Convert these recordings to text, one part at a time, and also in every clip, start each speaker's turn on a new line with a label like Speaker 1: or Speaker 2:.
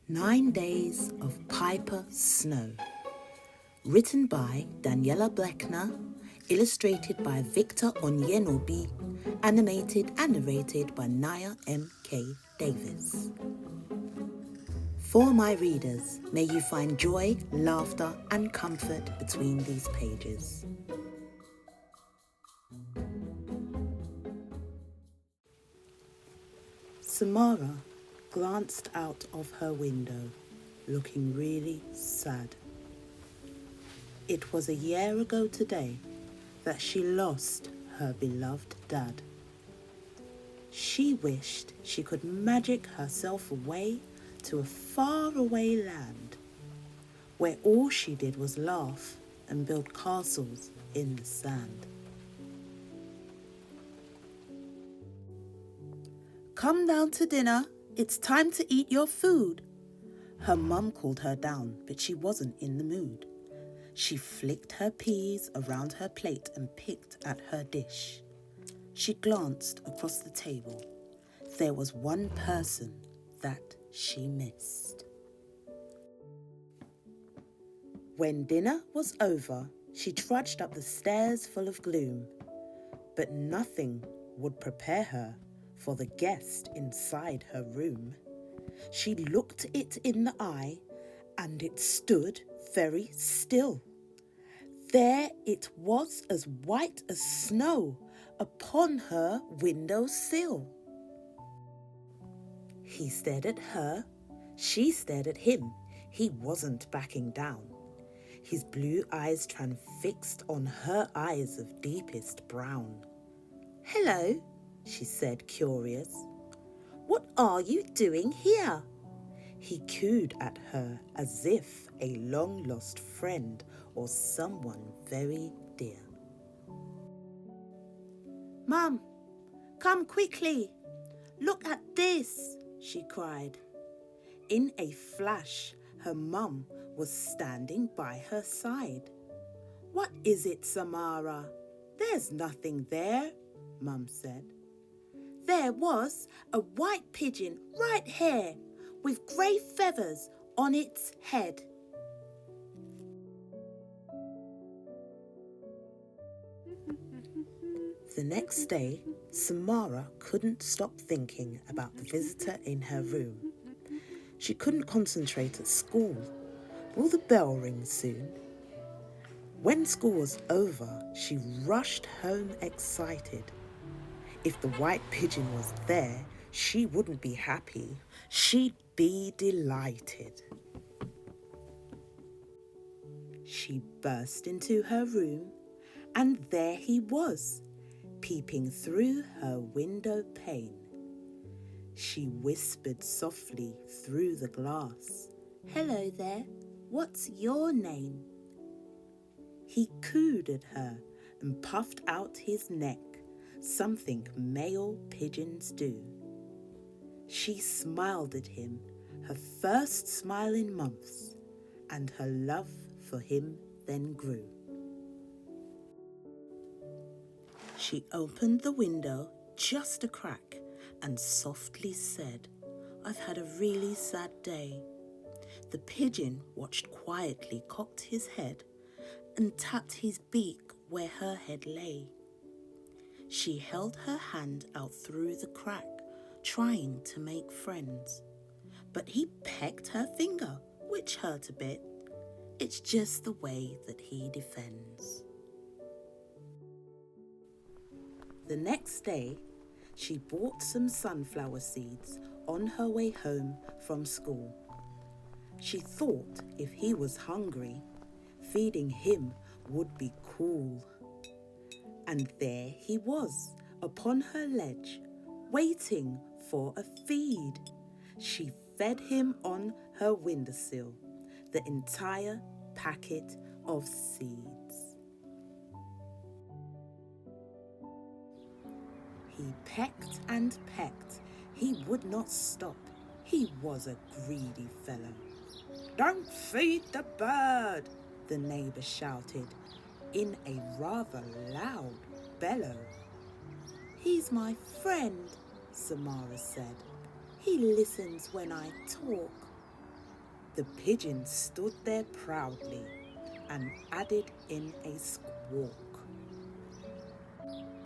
Speaker 1: 9 Days of Piper Snow. Written by Daniella Blechner, illustrated by Victor Onyenobi, animated and narrated by Naya M.K. Davis. For my readers, may you find joy, laughter and comfort between these pages. Samara glanced out of her window, looking really sad. It was a year ago today that she lost her beloved dad. She wished she could magic herself away to a faraway land where all she did was laugh and build castles in the sand. "Come down to dinner. It's time to eat your food." Her mum called her down, but she wasn't in the mood. She flicked her peas around her plate and picked at her dish. She glanced across the table. There was one person that she missed. When dinner was over, she trudged up the stairs full of gloom, but nothing would prepare her for the guest inside her room. She looked it in the eye, and it stood very still. There it was, as white as snow, upon her windowsill. He stared at her, she stared at him. He wasn't backing down. His blue eyes transfixed on her eyes of deepest brown. "Hello," she said, curious. "What are you doing here?" He cooed at her as if a long-lost friend or someone very dear. "Mum, come quickly. Look at this," she cried. In a flash, her mum was standing by her side. "What is it, Samara?" "There's nothing there," Mum said. "There was a white pigeon right here with grey feathers on its head." The next day, Samara couldn't stop thinking about the visitor in her room. She couldn't concentrate at school. Will the bell ring soon? When school was over, she rushed home excited. If the white pigeon was there, she wouldn't be happy. She'd be delighted. She burst into her room, and there he was, peeping through her window pane. She whispered softly through the glass, "Hello there, what's your name?" He cooed at her and puffed out his neck, something male pigeons do. She smiled at him, her first smile in months, and her love for him then grew. She opened the window just a crack and softly said, "I've had a really sad day." The pigeon watched quietly, cocked his head, and tapped his beak where her head lay. She held her hand out through the crack, trying to make friends. But he pecked her finger, which hurt a bit. It's just the way that he defends. The next day, she bought some sunflower seeds on her way home from school. She thought if he was hungry, feeding him would be cool. And there he was, upon her ledge, waiting for a feed. She fed him on her windowsill, the entire packet of seeds. He pecked and pecked. He would not stop. He was a greedy fellow. "Don't feed the bird," the neighbour shouted in a rather loud bellow. "He's my friend," Samara said. "He listens when I talk." The pigeon stood there proudly and added in a squawk.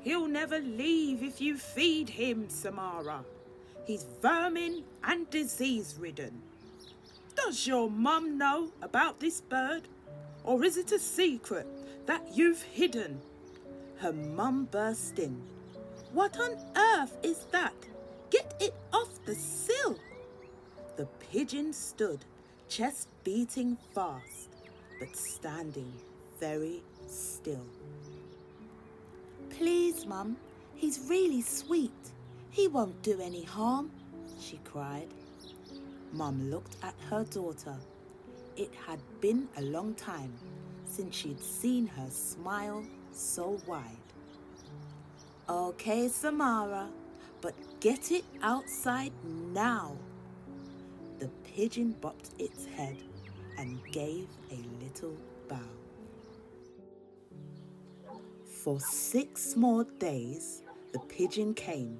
Speaker 1: "He'll never leave if you feed him, Samara. He's vermin and disease-ridden. Does your mum know about this bird? Or is it a secret that you've hidden?" Her mum burst in. "What on earth is that? Get it off the sill!" The pigeon stood, chest beating fast, but standing very still. "Please, Mum, he's really sweet. He won't do any harm," she cried. Mum looked at her daughter. It had been a long time since she'd seen her smile so wide. "Okay, Samara, but get it outside now." The pigeon bobbed its head and gave a little bow. For 6 more days, the pigeon came,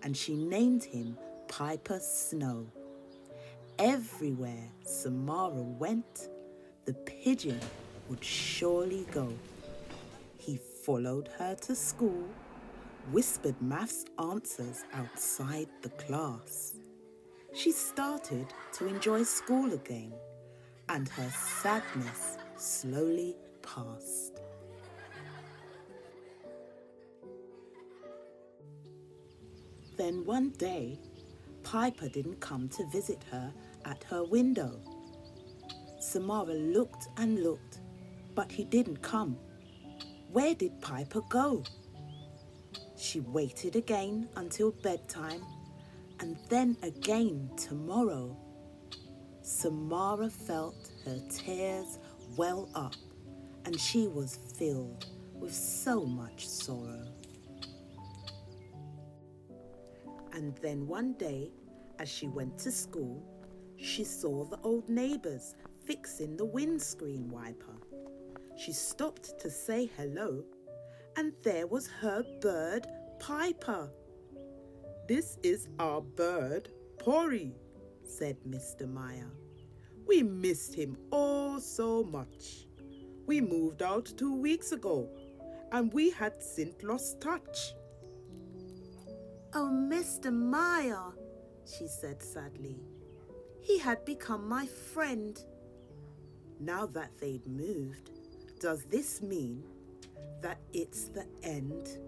Speaker 1: and she named him Piper Snow. Everywhere Samara went, the pigeon would surely go. He followed her to school, whispered maths answers outside the class. She started to enjoy school again, and her sadness slowly passed. Then one day, Piper didn't come to visit her at her window. Samara looked and looked, but he didn't come. Where did Piper go? She waited again until bedtime, and then again tomorrow. Samara felt her tears well up, and she was filled with so much sorrow. And then one day, as she went to school, she saw the old neighbours fixing the windscreen wiper. She stopped to say hello, and there was her bird, Piper. "This is our bird, Porry," said Mr. Meyer. "We missed him oh so much. We moved out 2 weeks ago, and we had since lost touch." "Oh, Mr. Meyer," she said sadly. "He had become my friend." Now that they'd moved, does this mean that it's the end?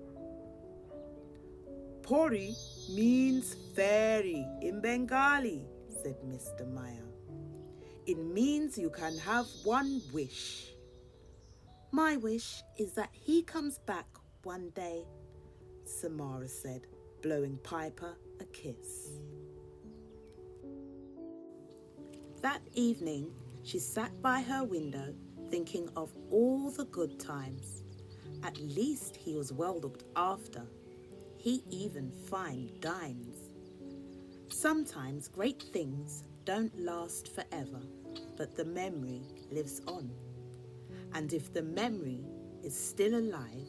Speaker 1: "Pori means fairy in Bengali," said Mr. Meyer. "It means you can have one wish." "My wish is that he comes back one day," Samara said, blowing Piper a kiss. That evening, she sat by her window thinking of all the good times. At least he was well looked after. He even fine dines. Sometimes great things don't last forever, but the memory lives on. And if the memory is still alive,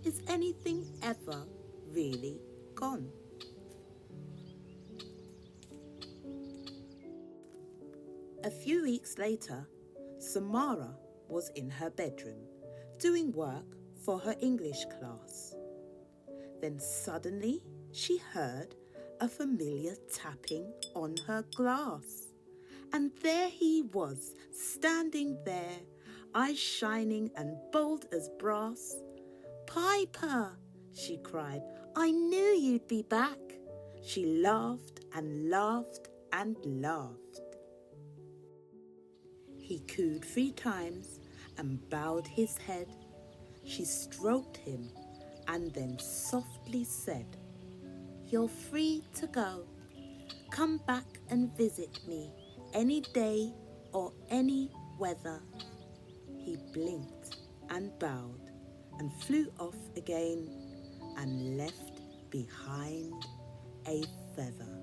Speaker 1: is anything ever really gone? A few weeks later, Samara was in her bedroom doing work for her English class. Then suddenly she heard a familiar tapping on her glass. And there he was, standing there, eyes shining and bold as brass. "Piper," she cried, "I knew you'd be back." She laughed and laughed and laughed. He cooed 3 times and bowed his head. She stroked him and then softly said, "You're free to go. Come back and visit me any day or any weather." He blinked and bowed and flew off again and left behind a feather.